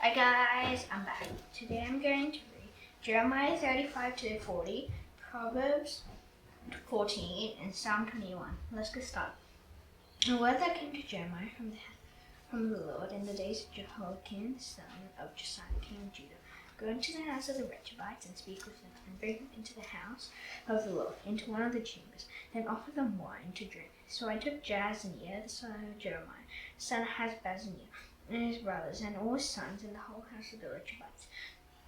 Hi guys, I'm back. Today I'm going to read Jeremiah 35 to 40, Proverbs 14, and Psalm 21. Let's get started. The word that came to Jeremiah from the Lord in the days of Jehoiakim, son of Josiah, king of Judah. Go into the house of the Rechabites and speak with them, and bring them into the house of the Lord, into one of the chambers, then offer them wine to drink. So I took Jazaniah, the son of Jeremiah, son of Hasbaziah, and his brothers, and all his sons, and the whole house of the Rechabites.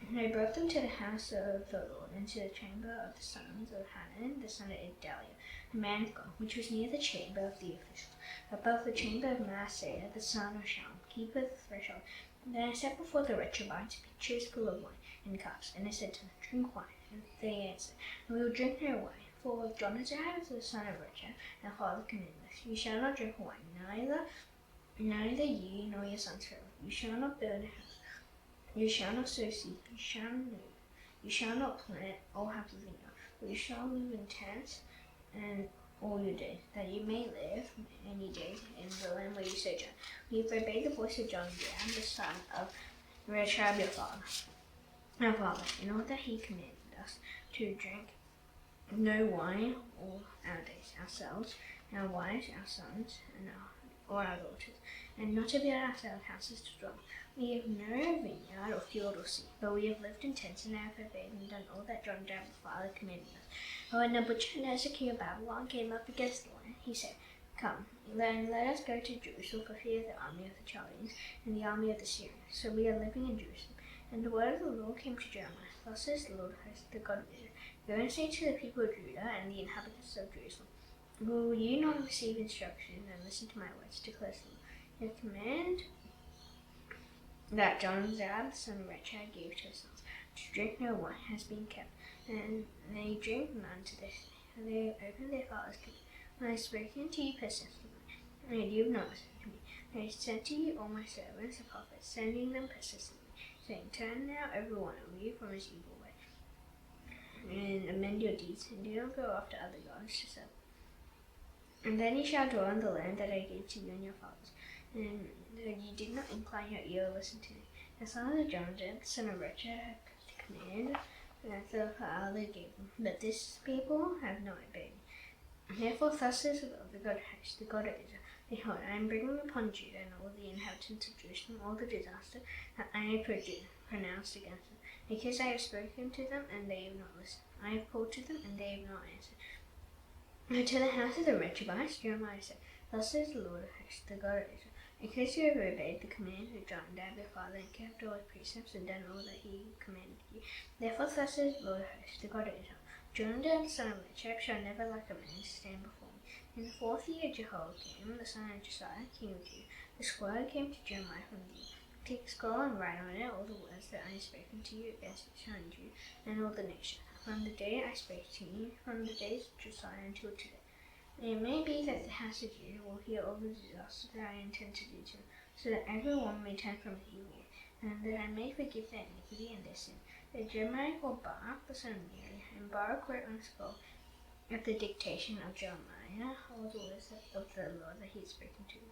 And I brought them to the house of the Lord, and to the chamber of the sons of Hanan, the son of Idaliah, the man of God, which was near the chamber of the officials, above the chamber of Maaseiah, the son of Shallum, keeper of the threshold. And then I set before the Rechabites pitchers full of wine, and cups, and I said to them, Drink wine. And they answered, We will drink no wine, for Jonadab, the son of Rechab, our father commanded us, You shall not drink wine, neither ye nor your sons forever. You shall not build a house, you shall not sow seed, you shall not plant or have a vineyard, but you shall live in tents and all your days, that you may live many days in the land where you sojourn. You have obeyed the voice of Jonadab, the son of Rechab our father, in all that he commanded us to drink no wine all our days, ourselves, our wives, our sons, or our daughters, and not to build ourselves houses to dwell. We have no vineyard or field or sea, but we have lived in tents and have obeyed and done all that Jonadab the father commanded us. But when Nebuchadnezzar king of Babylon came up against the land, he said, Come, then let us go to Jerusalem for fear of the army of the Chaldeans and the army of the Syrians. So we are living in Jerusalem. And the word of the Lord came to Jeremiah. Thus says the Lord of hosts, the God of Israel, Go and say to the people of Judah and the inhabitants of Jerusalem, Will you not receive instruction and listen to my words, declares the Lord? The command that Jonadab, the son of Rechab, gave to his sons, to drink no wine, has been kept, and they drink none to this day. They open their father's command. When I have spoken to you persistently, and you have not listened to me, I have sent to you all my servants, the prophets, sending them persistently, saying, Turn now every one of you from his evil way, and amend your deeds, and do not go after other gods to serve. And then you shall dwell in the land that I gave to you and your fathers, and you did not incline your ear or listen to me. The son of Jonadab, the son of Rechab, had kept the command that the father gave them, but this people have not obeyed me. Therefore thus says the Lord, the God of hosts, the God of Israel, Behold, I am bringing upon Judah and all the inhabitants of Jerusalem all the disaster that I have pronounced against them, because I have spoken to them and they have not listened. I have called to them and they have not answered. And to the house of the Rechabites, Jeremiah said, Thus says the Lord of hosts, the God of Israel, because you have obeyed the command of Jonadab your father, and kept all his precepts, and done all that he commanded you. Therefore thus says the Lord of hosts, the God of Israel, Jonadab the son of Rechab shall never like a man stand before me. In the 4th year of Jehoiakim, the son of Josiah, king of Judah, the word came to Jeremiah from the Lord. Take a scroll and write on it all the words that I have spoken to you against Israel and Judah and all the nations, from the day I spake to you, from the days of Josiah until today. And it may be that the house of Judah will hear all the disasters that I intend to do to them, so that every one may turn from his evil way, and that I may forgive their iniquity and their sin. Then Jeremiah called Baruch the son of Neriah, and Baruch wrote on a scroll at the dictation of Jeremiah all the words of the Lord that he had spoken to them.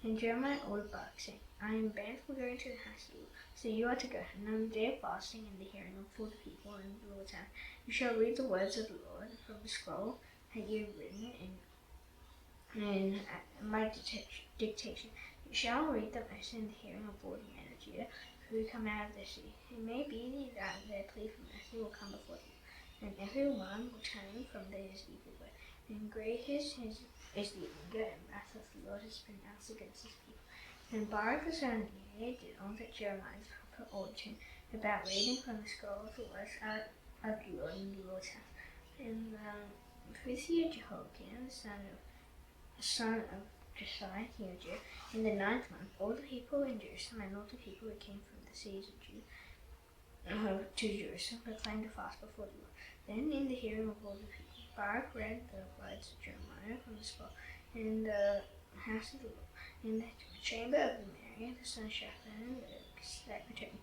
And Jeremiah ordered Baruch, saying, I am banned from going to the house of the Lord, so you are to go. And on the day of fasting in the hearing of all the people in the Lord's house, you shall read the words of the Lord from the scroll that you have written in my dictation. You shall read them as in the hearing of all the men of Judah who come out of the sea. It may be that their plea for mercy will come before you, and every one will turn from his evil way. And great is the anger and wrath of the Lord is pronounced against his people. And Baruch the son of Neriah did all that Jeremiah the prophet ordered him about reading from the scroll of the words of the Lord in the Lord's house. In the 5th year of Jehoiakim, the son of Josiah, king of Judah, in the 9th month, all the people in Jerusalem and all the people who came from the cities of Judah to Jerusalem proclaimed a fast before the Lord. Then, in the hearing of all the people, Baruch read the words of Jeremiah from the scroll in the house of the Lord, in the chamber of the Mary, the son of Shaphan, the secretary,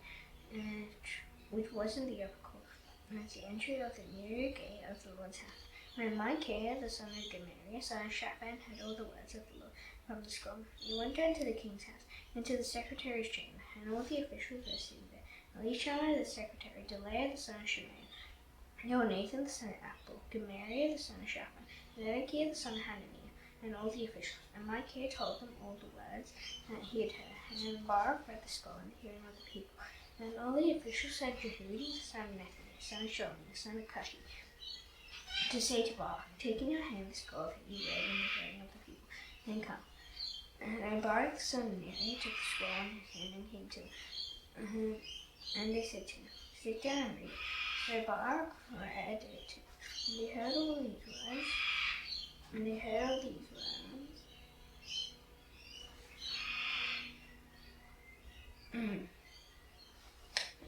which was in the upper court, at the entry of the near gate of the Lord's house. When Micaiah, the son of Gemariah, son of Shaphan, heard all the words of the Lord from the scroll, he went down to the king's house, into the secretary's chamber, and all the officials were sitting there. Elishama the secretary, Delaiah the son of Shemaiah, Jonathan the son of Apple, Gemariah the son of Shaphan, Zedekiah the son of Hananiah, and all the officials. And Micaiah told them all the words that he had heard. And Baruch read the scroll in the hearing of the people. And all the officials said Jehudi the son of Nethanel, the son of Shlomi, the son of Cushi, to say to Baruch, take in your hand the scroll that you read in the hearing of the people, and come. And Baruch the son of Neri took the scroll in his hand and came to them. And they said to him, sit down and read. So Baruch read it to them. And they heard all these words.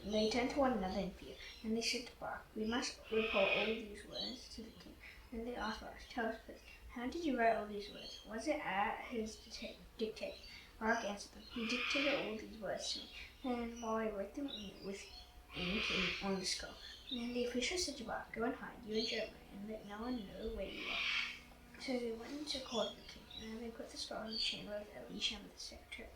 They turned to one another in fear, and they said to Baruch, we must report all these words to the king. And they asked Baruch, tell us please, how did you write all these words? Was it at his dictation? Baruch answered them, he dictated all these words to me, and while I wrote them with ink on the scroll. And the official said to Baruch, go and hide, you and Jeremiah, and let no one know where you are. So they went into court of the king, and they put the scroll in the chamber of Elishama the secretary.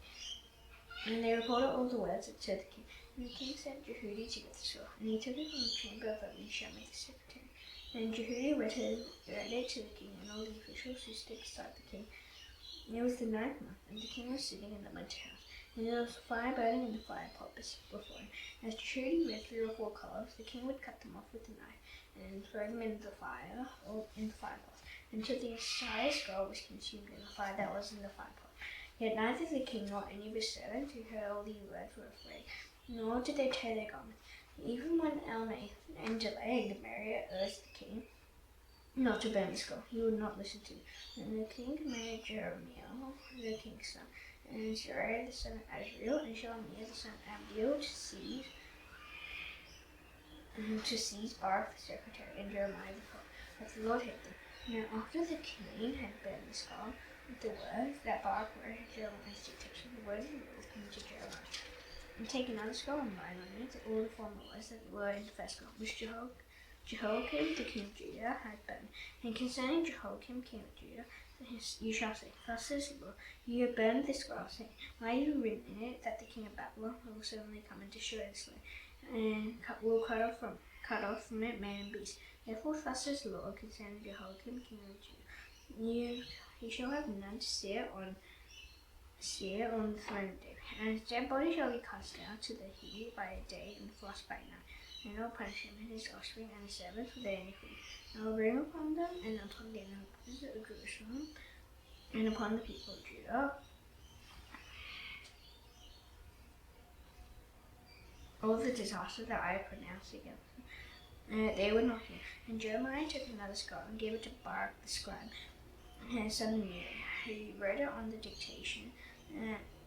And they reported all the words to the king. And the king sent Jehudi to get the scroll, and he took it from the chamber of Elishama the secretary. And Jehudi read it to the king and all the officials who stood beside the king. It was the 9th month, and the king was sitting in the winter house, and there was fire burning in the fire pot before him. As Jehudi read 3 or 4 columns, the king would cut them off with a knife and throw them into the fire or in the fire pot, until the entire scroll was consumed in the fire that was in the fire pot. Yet neither the king nor any of his servants who heard all these words were afraid, nor did they tear their garments. Even when Elnathan and Delaiah and Gemariah urged the king not to burn the scroll, he would not listen to them. And the king commanded Jeremiah, the king's son, and Zariah the son of Azriel, and Shelemiah the son of Abdiel to seize Baruch the secretary and Jeremiah the prophet, but the Lord hid them. Now after the king had burned the scroll with the words that Baruch wrote at Jeremiah's dictation, the words of the Lord came to Jeremiah. And take another scroll and write on it all the former words that were in the first scroll, which Jehoiakim the king of Judah had burned. And concerning Jehoiakim king of Judah, you shall say, thus says the Lord, you have burned this scroll, saying, why have you written in it that the king of Babylon will suddenly come and destroy this land, and will cut off from it man and beast. Therefore thus says the Lord concerning Jehoiakim king of Judah, you shall have none to sit on the throne of David, and his dead body shall be cast down to the heat by day and frost by night. And I will punish him and his offspring and his servants for their iniquity. And I will bring upon them and upon the inhabitants of Jerusalem and upon the people of Judah all the disaster that I have pronounced against them. They would not hear. And Jeremiah took another scroll and gave it to Baruch the scribe, his son of Neri, who wrote it on the dictation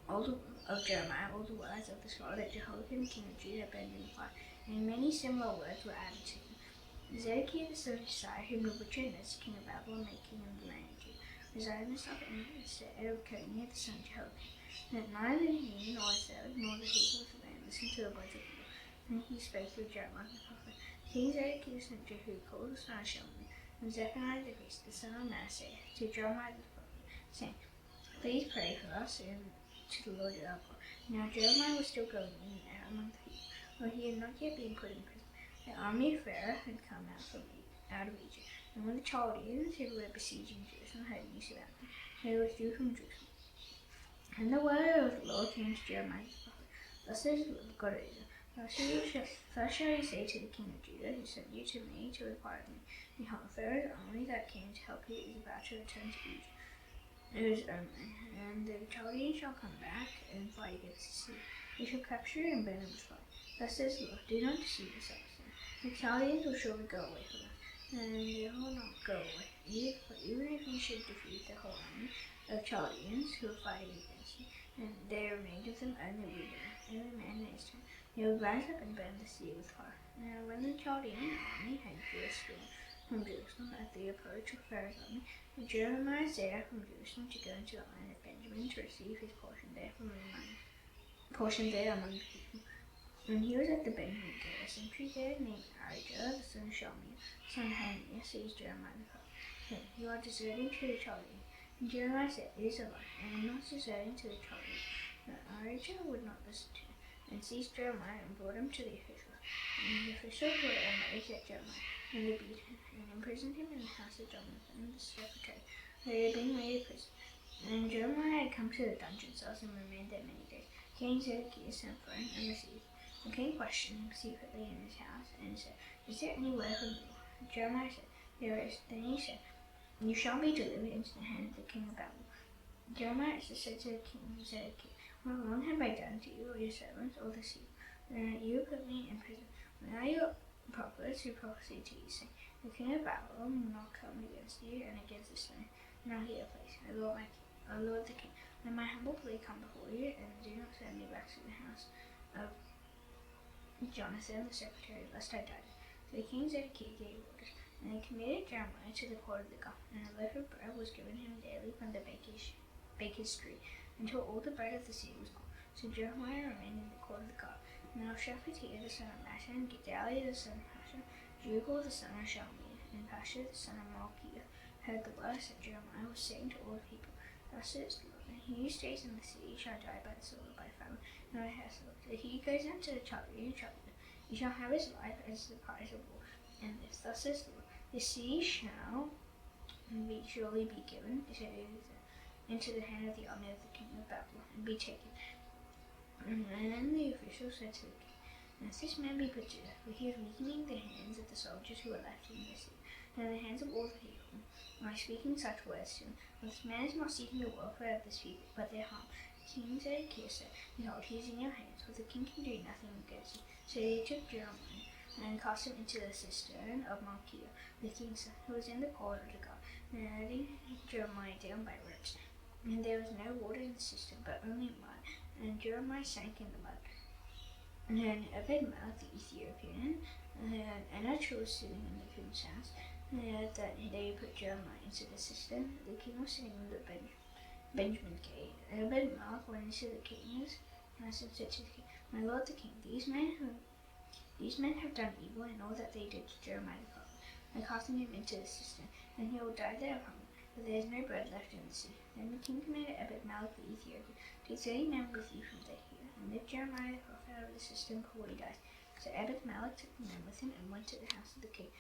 of Jeremiah, all the words of the scroll that Jehoiakim king of Judah burned in the fire. And many similar words were added to them. Zedekiah the son of Josiah, whom Nebuchadnezzar king of Babylon made king of the land of Judah, resided himself in the stead of Coniah the son of Jehoiakim. That neither he nor his servant nor the people of the land listened to the words of the Lord. And he spake through Jeremiah the prophet. King Zedekiah sent Jehu, called the son of Shelomith, and Zephaniah the priest, the son of Manasseh, to Jeremiah the prophet, saying, please pray for us and to the Lord our God. Now Jeremiah was still going in and out among the people, for he had not yet been put in prison. The army of Pharaoh had come out of Egypt, and when the Chaldeans who were besieging Jerusalem heard news about them, they withdrew from Jerusalem. And the word of the Lord came to Jeremiah the prophet. Thus says the Lord God of Israel, thus shall you say to the king of Judah, who sent you to me to inquire of me, behold, Pharaoh's army that came to help you is about to return to Egypt. It is only, and the Chaldeans shall come back and fight against the city. They shall capture it and burn it with fire. Thus says the Lord, do not deceive yourselves. The Chaldeans will surely go away from us, and they will not go away. Even if you should defeat the whole army of Chaldeans who are fighting against you, and there remained of them only wounded, every man in his turn, they will rise up and burn the city with fire. Now when the Chaldean army had withdrawn from Jerusalem at the approach of Pharaoh's army, and Jeremiah set out from Jerusalem to go into the land of Benjamin to receive his portion there among the people. When he was at the Benjamin gate, a sentry there named Abijah, the son of Shalmi, son of Hananiah, seized Jeremiah the prophet. Saying, "You are deserting to the Chaldeans." And Jeremiah said, "It is a lie. I am not deserting to the Chaldeans." But Abijah would not listen to him, and seized Jeremiah and brought him to the officials. And the officials were amazed at Jeremiah, and they beat him, and imprisoned him in the house of Jonathan, the secretary, where he had been made a prisoner. And Jeremiah had come to the dungeon cells and remained there many days. King Zedekiah sent for him and received him. The king questioned him secretly in his house and said, "Is there any word from the Lord?" Jeremiah said, "There is." Then he said, "You shall be delivered into the hand of the king of Babylon." Jeremiah said to the king Zedekiah, "What wrong have I done to you or your servants or the sea? You put me in prison. Where are your prophets who prophesied to you, saying, 'The king of Babylon will not come against you and against this land, and I'll hear a place. O Lord the king, let my humble plea come before you, and do not send me back to the house of Jonathan the secretary, lest I die." So the king Zedekiah gave orders, and they committed Jeremiah to the court of the guard, and a loaf of bread was given him daily from the baker's street, until all the bread of the city was gone. So Jeremiah remained in the court of the guard. Now Shephatiah the son of Mattan, Gedaliah the son of Pasha, Jugal the son of Shalmi, and Pasha the son of Malchiah heard the words that Jeremiah was saying to all the people. "Thus says the Lord, he who stays in the city shall die by the sword, by famine, and by pestilence. If he goes down to the Chaldean, he shall have his life as the prize of war. And this, thus says the Lord, the city shall surely be given into the hand of the army of the king of Babylon, and be taken." And then the official said to the king, "Let this man be put to death, for he is weakening the hands of the soldiers who are left in the city, and the hands of all the people, by speaking such words to him. For this man is not seeking the welfare of this people, but their harm." King Zedekiah said, "Behold, he is in your hands, for the king can do nothing against you." So they took Jeremiah and cast him into the cistern of Malchiah, the king's son, who was in the court of the guard, and letting Jeremiah down by ropes. And there was no water in the cistern, but only mud, and Jeremiah sank in the mud. And then Ebed-Melech the Ethiopian, and Anach was sitting in the king's house, that they put Jeremiah into the cistern. The king was sitting in the Benjamin gate. Ebed-Melech went into the king's house and said to the king, "My lord the king, these men have done evil in all that they did to Jeremiah the prophet, by casting him into the cistern, and he will die there of hunger, for there is no bread left in the city." Then the king commanded Ebed-Melech the Ethiopian, "Take 30 men with you from here, and lift Jeremiah the prophet out of the cistern before he dies." So Ebed-Melech took the men with him and went to the house of the king,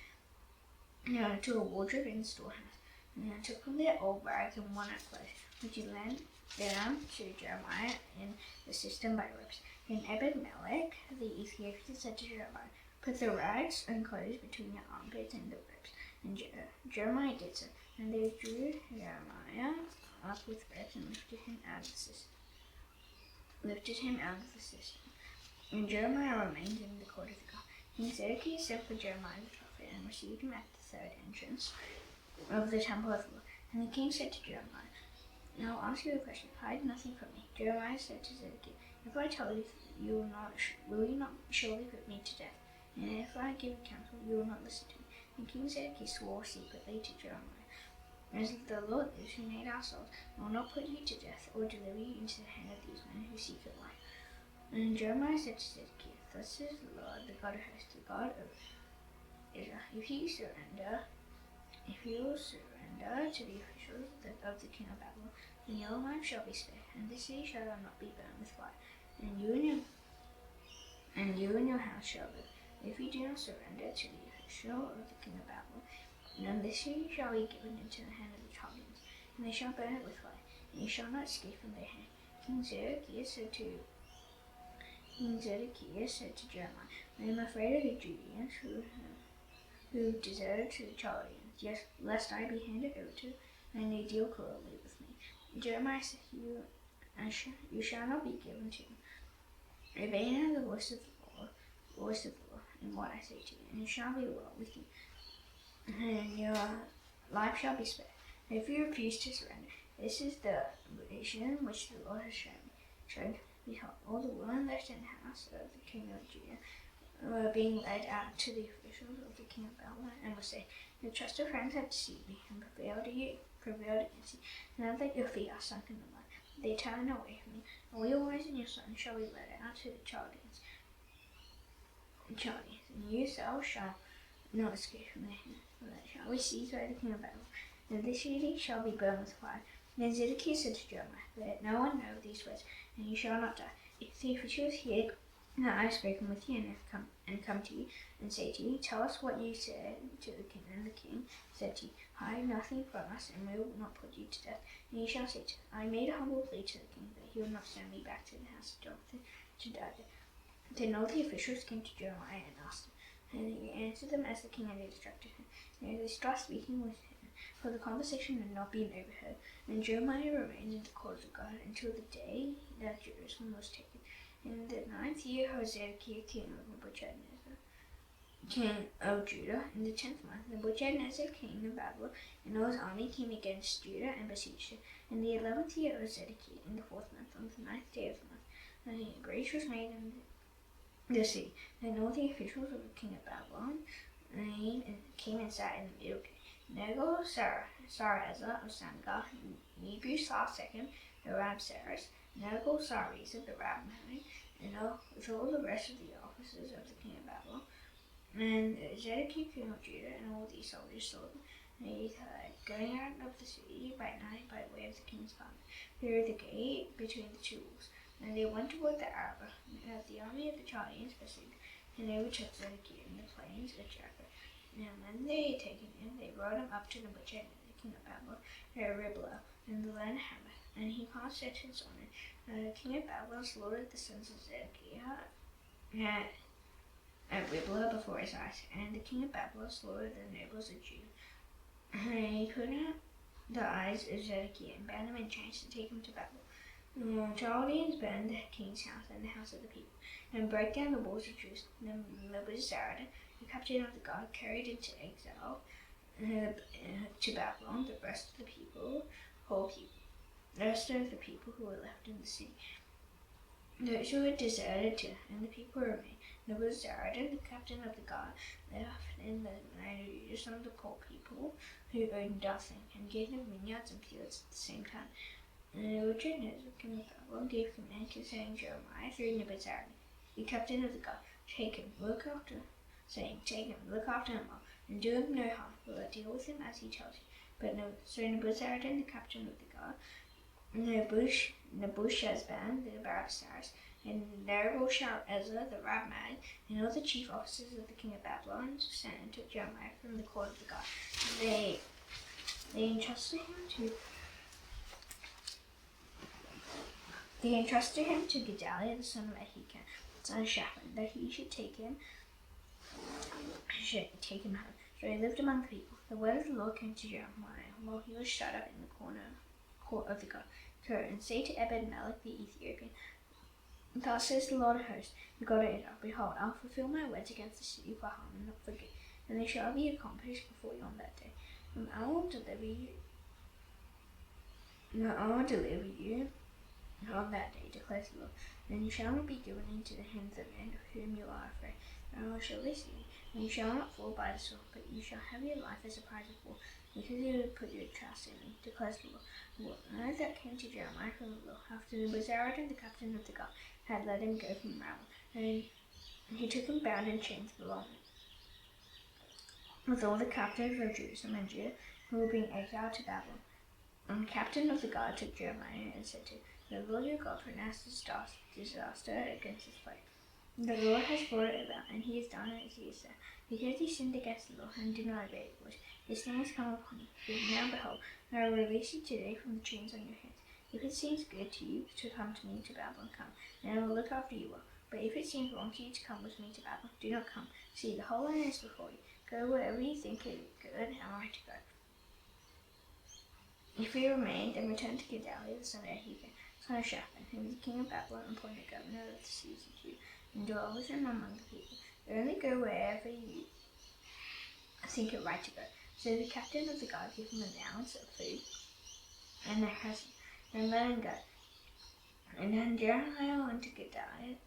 to a wardrobe in the storehouse, and took from there old rags and worn-out clothes, which he laid down to Jeremiah in the cistern by ropes. Then Ebed-Melech the Ethiopian said to Jeremiah, "Put the rags and clothes between your armpits and the ropes." And Jeremiah did so, and they drew Jeremiah up with ropes and lifted him out of the cistern. And Jeremiah remained in the court of the guard. King Zedekiah sent for Jeremiah the prophet and received him at the third entrance of the temple of the Lord. And the king said to Jeremiah, "Now I'll ask you a question. Hide nothing from me." Jeremiah said to Zedekiah, "If I tell you, will you not surely put me to death? And if I give counsel, you will not listen to me." And King Zedekiah swore secretly to Jeremiah, "As the Lord lives, who made our souls, I will not put you to death or deliver you into the hand of these men who seek your life." And Jeremiah said to Zedekiah, "Thus says the Lord, the God of hosts, the God of Israel, if you will surrender to the officials of the king of Babylon, then your life shall be spared, and this city shall not be burned with fire, and you and your house shall live. If you do not surrender to the official of the king of Babylon, then this city shall be given into the hand of the Chaldeans, and they shall burn it with fire, and you shall not escape from their hand." King Zedekiah said to Jeremiah, "I am afraid of the Judeans who deserted to the Chaldeans, yes, lest I be handed over to, and they deal cruelly with me." Jeremiah said, "You shall not be given to them. Obey now the voice of the Lord, in what I say to you, and it shall be well with you, and your life shall be spared. If you refuse to surrender, this is the vision which the Lord has shown me. Behold, all the women left in the house of the king of Judah were being led out to the officials of the king of Babylon, and were saying, 'Your trusted friends have deceived me, and prevailed against you. Now that your feet are sunk in the mud, they turn away from you. All your wives and your sons shall be led out to the Chaldeans, Chaldeans, and you shall not escape from their hand. For that shall we seize by the king of Babylon, and this city shall be burned with fire. Then Zedekiah said to Jeremiah, let no one know these words, and you shall not die. If the officials hear that I have spoken with you and come to you and say to you, tell us what you said to the king. And the king said to you, hide nothing from us, and we will not put you to death. And you shall say to them, I made a humble plea to the king that he would not send me back to the house of Jonathan to die there. Then all the officials came to Jeremiah and asked him, and he answered them as the king had instructed him. And they stopped speaking with him, for the conversation had not been overheard. And Jeremiah remained in the court of God until the day that Jerusalem was taken. In the 9th year of Zedekiah, king of Nebuchadnezzar, king of Judah, in the 10th month, Nebuchadnezzar, king of Babylon, and all his army came against Judah and besieged it. In the 11th year of Zedekiah, in the 4th month, on the 9th day of the month, a breach was made in the city. Then all the officials of the king of Babylon came and sat in the middle gate. Negal-Sarezer of Samgar, Nebu-Sar-Second, the Rabsaris, Negal-Sarezer, the Rabmai, and with all the rest of the officers of the king of Babylon. And Zedekiah, king of Judah, and all these soldiers saw them. And he going out of the city by night by way of the king's garden, through the gate between the two walls. And they went toward the Arabah. The army of the Chaldeans pursued, and they overtook Zedekiah in the plains of Jericho. And when they had taken him, they brought him up to Nebuchadnezzar, the king of Babylon, at Riblah, in the land of Hamath. And he cast sentence on it. The king of Babylon slaughtered the sons of Zedekiah at Riblah before his eyes. And the king of Babylon slaughtered the nobles of Judah. And he put out the eyes of Zedekiah and bound him in chains to take him to Babylon. The Chaldeans burned the king's house and the house of the people, and broke down the walls of Jerusalem. Then Nebuchadnezzar, the captain of the guard, carried into exile to Babylon the rest of the people, the rest of the people who were left in the city. Those who had deserted to, and the people remained. Nebuchadnezzar, the captain of the guard, left in the land of Judah some of the poor people who owned nothing, and gave them vineyards and fields at the same time. And Nebuchadnezzar, king of Babylon, gave command concerning Jeremiah through Nebuchadnezzar, the captain of the guard, take him, look after him well, and do him no harm, but deal with him as he tells you. But so Nebuchadnezzar, the captain of the guard, Nebuchadnezzar, the Rabsaris, and Negal-Sarezer, the Rabmag, and all the chief officers of the king of Babylon sent and took Jeremiah from the court of the guard. They entrusted him to Gedaliah, the son of Ahikam, son of Shaphan, that he should take him home. So he lived among the people. The word of the Lord came to Jeremiah while he was shut up in the court of the guard. Go and say to Ebed-Melech the Ethiopian, thus says the Lord of hosts, the God of Israel, behold, I'll fulfill my words against the city for harm and not for good, and they shall be accomplished before you on that day. And I will deliver you on that day, declares the Lord, and you shall not be given into the hands of men of whom you are afraid. And I will surely see you, and you shall not fall by the sword, but you shall have your life as a prize of war, because you have put your trust in me, declares the Lord. The word that came to Jeremiah from the Lord, after Nebuchadnezzar, the captain of the guard, had let him go from Ramah, and he took him bound in chains along with all the captives of Jerusalem and Judah, who were being exiled to Babylon. And the captain of the guard took Jeremiah and said to him, the Lord your God pronounced disaster against his place. The Lord has brought it about, and he has done it as he has said. Because he sinned against the Lord and did not obey his voice, his thing has come upon you. But now behold, I will release you today from the chains on your hands. If it seems good to you to come to me to Babylon, come, and I will look after you well. But if it seems wrong to you to come with me to Babylon, do not come. See, the whole land is before you. Go wherever you think it good and right to go. If you remain, then return to Gedaliah the son of Ahikam, son of Shaphan, who was the king of Babylon, appointed governor of the cities of Judah, and dwell with him among the people. Only go wherever you think it right to go. So the captain of the guard gave him an allowance of food and their present, and let him go. And then Jeremiah went to Gedaliah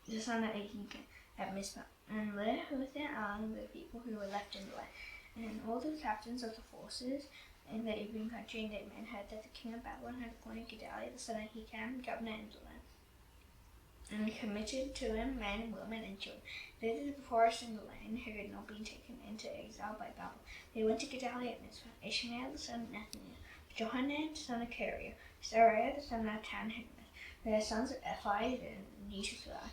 the son of Ahikam at Mizpah, and lived with them among the people who were left in the land. And all the captains of the forces in the neighboring country and their men heard that the king of Babylon had appointed Gedaliah the son of Ahikam governor in the land. and committed to him men, women, and children. This is the poorest in the land who had not been taken into exile by Babel. They went to Gedaliah at Mizpah, Ishmael the son of Nethaniah, Johanan the son of Kareah, Saraiah the son of Tanhumeth, the sons of Ephi the Nishaphi,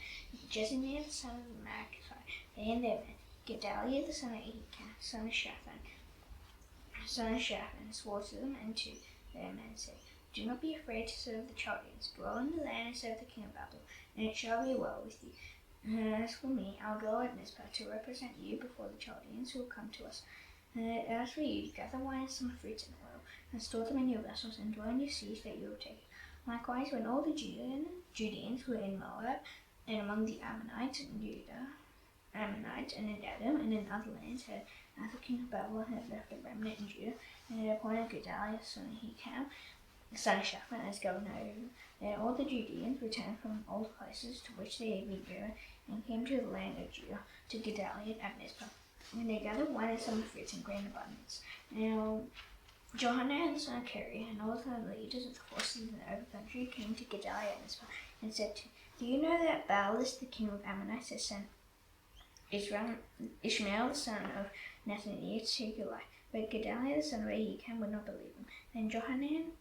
Jezaniah the son of Machathai, they and their men, Gedaliah the son of Ahikam, son of Shaphan, swore to them and to their men, saying, do not be afraid to serve the Chaldeans. Dwell in the land and serve the king of Babel, and it shall be well with you. And as for me, I'll go at Mizpah to represent you before the Chaldeans who will come to us. And as for you, gather wine, some fruits, and oil, and store them in your vessels, and dwell in your cities that you will take. Likewise, when all the Judeans were in Moab, and among the Ammonites and in Edom, and in other lands, as the king of Babel had left a remnant in Judah, and had appointed Gedaliah son of Ahikam, son of Shaphan, as governor over. Then all the Judeans returned from all the places to which they had been driven, and came to the land of Judah, to Gedaliah at Mizpah. And they gathered wine and some fruits in great abundance. Now Johanan the son of Kareah, and all the leaders of the forces in the open country came to Gedaliah at Mizpah, and said to him, do you know that Baalis the king of Ammonites has sent Ishmael the son of Nethaniah to take your life? But Gedaliah the son of Ahikam would not believe him. Then Johanan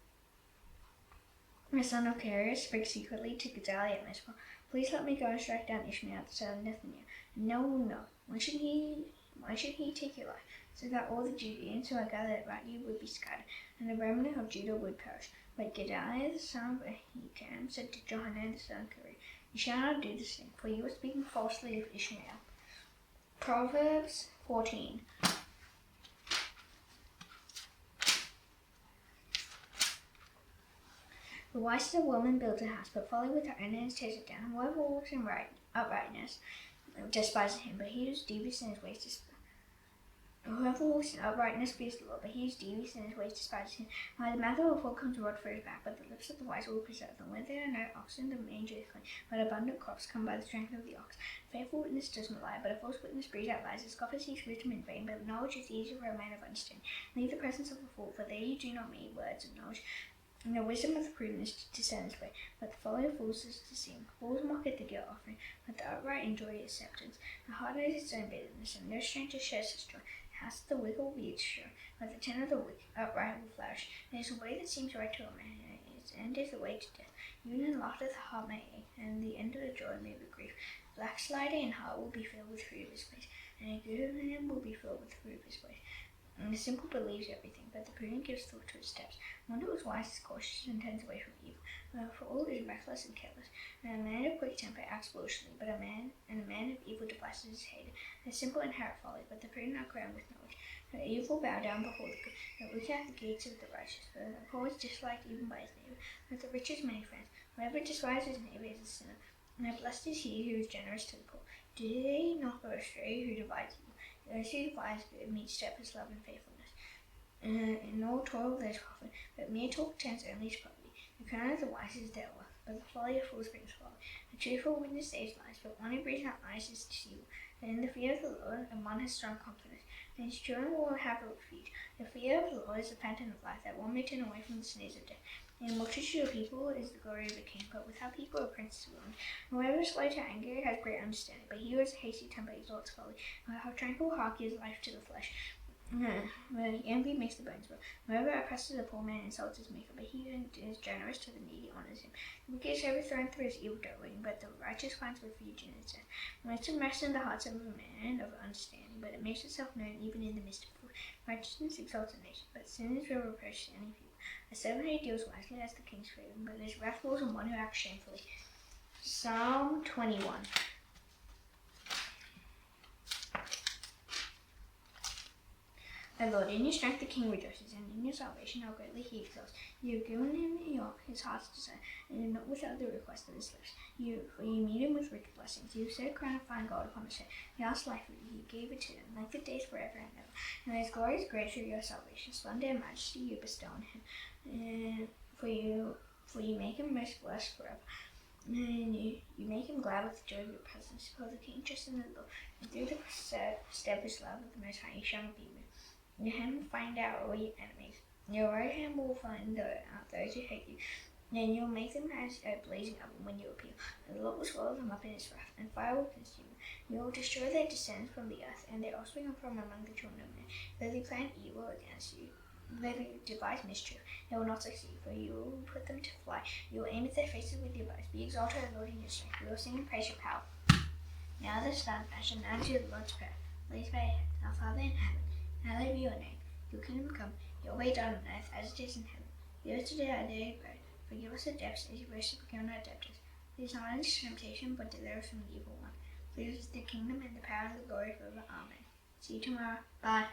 the son of Kareah spake secretly to Gedaliah at Mizpah, please let me go and strike down Ishmael the son of Nethaniah. No, no. Why should he take your life? So that all the Judeans who are gathered about you would be scattered, and the remnant of Judah would perish. But Gedaliah the son of Ahikam said to Johanan the son of Kareah, you shall not do this thing, for you are speaking falsely of Ishmael. Proverbs 14. The wisest of women builds a house, but folly with her own hands tears it down. Whoever walks in uprightness despises him, but he who's devious in his ways Whoever walks in uprightness fears the Lord, but he who's devious in his ways despises him. By the mouth of a fool comes a rod for his back, but the lips of the wise will preserve them. Where there are no oxen, the manger is clean, but abundant crops come by the strength of the ox. A faithful witness does not lie, but a false witness breathes out lies. A scoffer seeks wisdom in vain, but knowledge is easy for a man of understanding. Leave the presence of a fool, for there you do not meet words of knowledge. And the wisdom of the prudent is to discern his way, but the folly of fools is deceit. Fools mock at the guilt offering, but the upright enjoy acceptance. The heart knows its own bitterness, and no stranger shares its joy. The house of the wicked will be destroyed, but the tent of the upright will flourish. There is a way that seems right to a man, and its end is the way to death. Even in laughter the heart may ache, and the end of the joy may be grief. The backslider in heart will be filled with fruit of his ways, and a good man will be filled with the fruit of his ways. And the simple believes everything, but the prudent gives thought to his steps. One who is wise is cautious and turns away from evil, for all is reckless and careless. And a man of quick temper acts foolishly, but a man of evil devices is hated. The simple inherit folly, but the prudent are crowned with knowledge. The evil bow down before the good, but look at the gates of the righteous. For the poor is disliked even by his neighbor, but the rich has many friends. Whoever despises his neighbor is a sinner, and blessed is he who is generous to the poor. Do they not go astray who divides evil? Those who devise good meet steadfast love and faithfulness. In all toil there is profit, but mere talk tends only to poverty. The crown of the wise is their wealth, but the folly of fools brings folly. A truthful witness saves lies, but one who breathes out lies is deceitful. And in the fear of the Lord, one has strong confidence, and his children will have a refuge. The fear of the Lord is the fountain of life, that one may turn away from the snares of death. In a multitude of people is the glory of a king, but without people a prince is ruined. Whoever is slow to anger has great understanding, but he who has a hasty temper exalts folly. A tranquil heart gives life to the flesh, but envy makes the bones grow. Whoever oppresses a poor man insults his maker, but he who is generous to the needy honors him. The wicked is overthrown through his evil doing, but the righteous finds refuge in his death. Wisdom rests in the hearts of a man of understanding, but it makes itself known even in the midst of fools. Righteousness exalts a nation, but sinners will reproach any people. A servant who deals wisely has the king's favor, but his wrath falls on one who acts shamefully. Psalm 21. O Lord, in your strength the king rejoices, and in your salvation how greatly he exalts. You have given him his heart's desire, and not without the request of his lips. For you meet him with rich blessings. You set a crown of fine gold upon his head. He asked life for you, he gave it to him, like the days forever and ever. And his glory is great through your salvation. Splendor and majesty you bestow on him. And for you make him most blessed forever. And you make him glad with the joy of your presence. For the king trusts in the Lord, and through the steadfast love of the Most High you shall not be moved. Your hand will find out all your enemies. Your right hand will find out those who hate you. Then you will make them as a blazing oven when you appear, and the Lord will swallow them up in his wrath, and fire will consume them. You will destroy their descendants from the earth, and their offspring from among the children of men. Though they plan evil against you, though they devise mischief, they will not succeed, for you will put them to flight. You will aim at their faces with your bows. Be exalted, O Lord, in your strength. We will sing and praise your power. Now the Son, I shall now do the Lord's Prayer. Please pray, our Father in heaven, hallowed be your name. Your kingdom come, your way done on earth as it is in heaven. Give us today our daily bread. Forgive us our debts as you wish to forgive our debtors. Lead us not into temptation, but deliver us from the evil one. For yours is the kingdom and the power and the glory forever. Amen. See you tomorrow. Bye.